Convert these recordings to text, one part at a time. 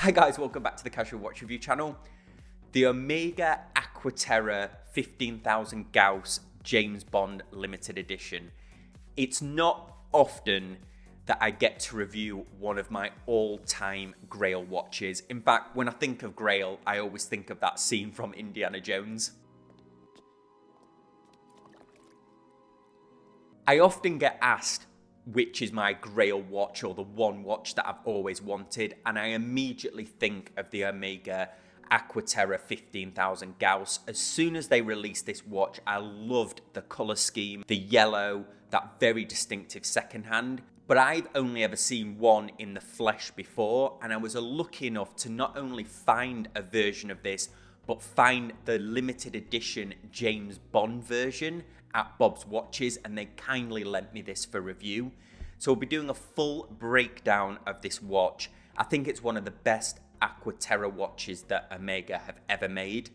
Hi guys, welcome back to the Casual Watch Review channel. The Omega Aqua Terra 15,000 Gauss James Bond limited edition. It's not often that I get to review one of my all-time Grail watches. In fact, when I think of Grail, I always think of that scene from Indiana Jones. I often get asked which is my Grail watch or the one watch that I've always wanted, and I immediately think of the Omega Aqua Terra 15,000 Gauss. As soon as they released this watch, I loved the colour scheme, the yellow, that very distinctive second hand. But I've only ever seen one in the flesh before, and I was lucky enough to not only find a version of this, but find the limited edition James Bond version at Bob's Watches, and they kindly lent me this for review. So we'll be doing a full breakdown of this watch. I think it's one of the best Aqua Terra watches that Omega have ever made.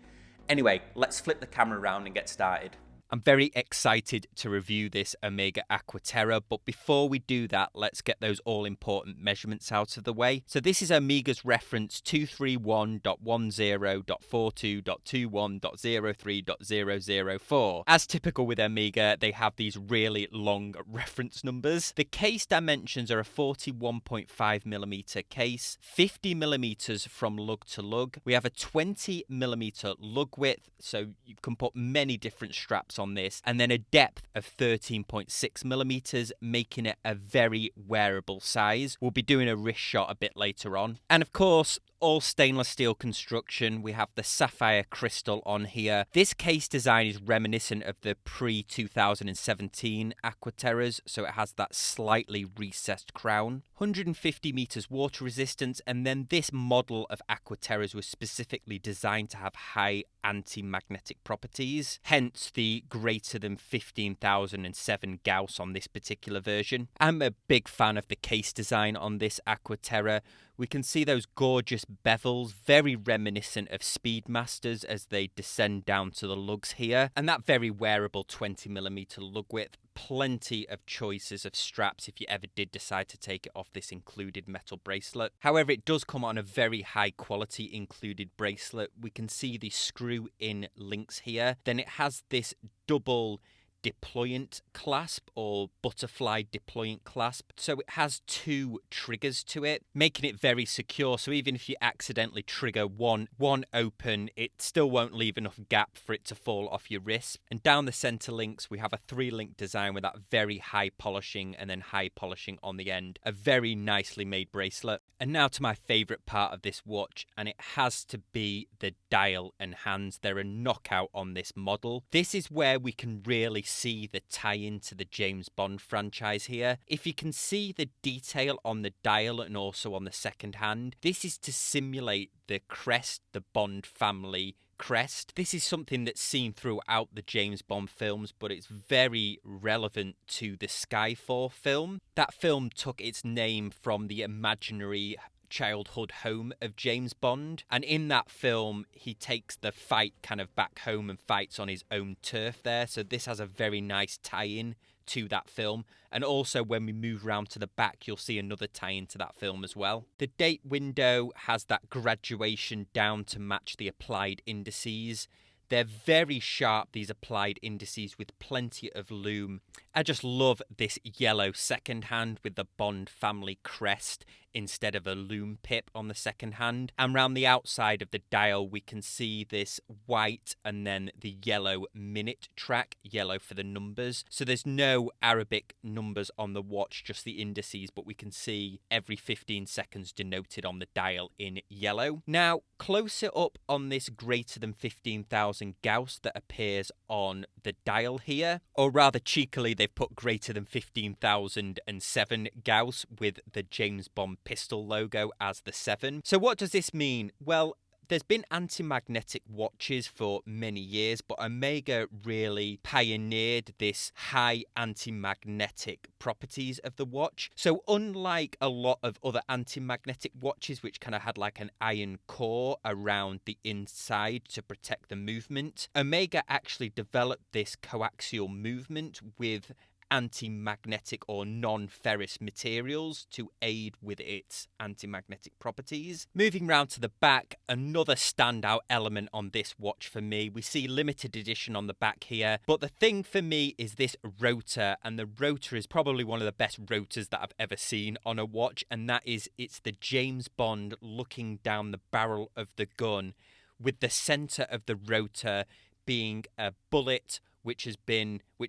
Anyway, let's flip the camera around and get started. I'm very excited to review this Omega Aqua Terra, but before we do that, let's get those all-important measurements out of the way. So this is Omega's reference 231.10.42.21.03.004. As typical with Omega, they have these really long reference numbers. The case dimensions are a 41.5mm case, 50mm from lug to lug. We have a 20mm lug width, so you can put many different straps on this, and then a depth of 13.6mm, making it a very wearable size. We'll be doing a wrist shot a bit later on. And of course, all stainless steel construction. We have the sapphire crystal on here. This case design is reminiscent of the pre-2017 Aqua Terras, so it has that slightly recessed crown. 150 meters water resistance, and then this model of Aqua Terras was specifically designed to have high anti-magnetic properties, hence the greater than 15,007 Gauss on this particular version. I'm a big fan of the case design on this Aqua Terra. We can see those gorgeous bevels, very reminiscent of Speedmasters as they descend down to the lugs here. And that very wearable 20mm lug width. Plenty of choices of straps if you ever did decide to take it off this included metal bracelet. However, it does come on a very high quality included bracelet. We can see the screw-in links here. Then it has this double deployant clasp or butterfly deployant clasp, so it has two triggers to it, making it very secure. So even if you accidentally trigger one open, it still won't leave enough gap for it to fall off your wrist. And down the center links we have a 3-link design with that very high polishing and then high polishing on the end. A very nicely made bracelet. And now to my favorite part of this watch, and it has to be the dial and hands. They're a knockout on this model. This is where we can really see the tie-in to the James Bond franchise here. If you can see the detail on the dial and also on the second hand, this is to simulate the crest, the Bond family crest. This is something that's seen throughout the James Bond films, but it's very relevant to the Skyfall film. That film took its name from the imaginary childhood home of James Bond, and in that film he takes the fight kind of back home and fights on his own turf there, so this has a very nice tie-in to that film. And also when we move around to the back, you'll see another tie-in to that film as well. The date window has that graduation down to match the applied indices. They're very sharp, these applied indices, with plenty of lume. I just love this yellow second hand with the Bond family crest instead of a lume pip on the second hand. And around the outside of the dial, we can see this white and then the yellow minute track, yellow for the numbers. So there's no Arabic numbers on the watch, just the indices, but we can see every 15 seconds denoted on the dial in yellow. Now, closer up on this greater than 15,000 Gauss that appears on the dial here, or rather cheekily, they've put greater than 15,007 Gauss with the James Bond pistol logo as the 7. So what does this mean? Well, there's been anti-magnetic watches for many years, but Omega really pioneered this high anti-magnetic properties of the watch. So unlike a lot of other anti-magnetic watches, which kind of had like an iron core around the inside to protect the movement, Omega actually developed this coaxial movement with anti-magnetic or non-ferrous materials to aid with its anti-magnetic properties. Moving round to the back, another standout element on this watch for me. We see limited edition on the back here, but the thing for me is this rotor, and the rotor is probably one of the best rotors that I've ever seen on a watch, and that is it's the James Bond looking down the barrel of the gun, with the center of the rotor being a bullet which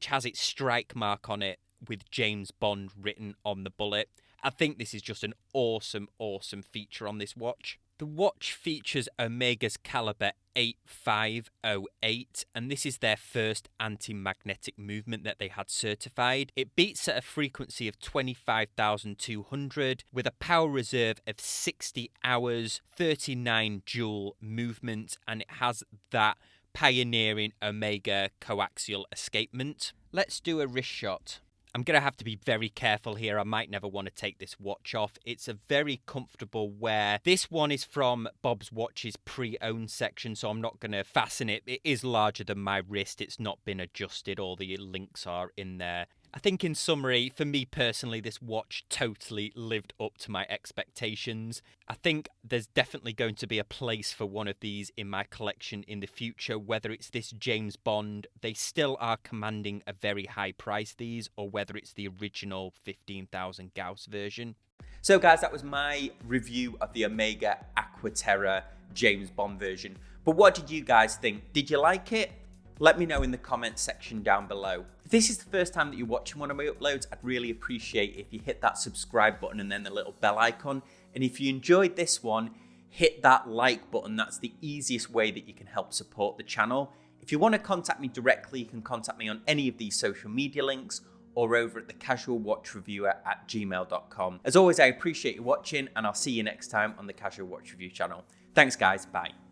has its strike mark on it with James Bond written on the bullet. I think this is just an awesome feature on this watch. The watch features Omega's caliber 8508, and this is their first anti-magnetic movement that they had certified. It beats at a frequency of 25,200 with a power reserve of 60 hours, 39 joule movement, and it has that pioneering Omega coaxial escapement. Let's do a wrist shot. I'm going to have to be very careful here. I might never want to take this watch off. It's a very comfortable wear. This one is from Bob's Watches pre-owned section, so I'm not going to fasten it. It is larger than my wrist. It's not been adjusted. All the links are in there. I think in summary, for me personally, this watch totally lived up to my expectations. I think there's definitely going to be a place for one of these in my collection in the future, whether it's this James Bond, they still are commanding a very high price, these, or whether it's the original 15,000 Gauss version. So guys, that was my review of the Omega Aqua Terra James Bond version. But what did you guys think? Did you like it? Let me know in the comments section down below. If this is the first time that you're watching one of my uploads, I'd really appreciate if you hit that subscribe button and then the little bell icon. And if you enjoyed this one, hit that like button. That's the easiest way that you can help support the channel. If you want to contact me directly, you can contact me on any of these social media links or over at thecasualwatchreviewer@gmail.com. As always, I appreciate you watching, and I'll see you next time on the Casual Watch Review channel. Thanks guys, bye.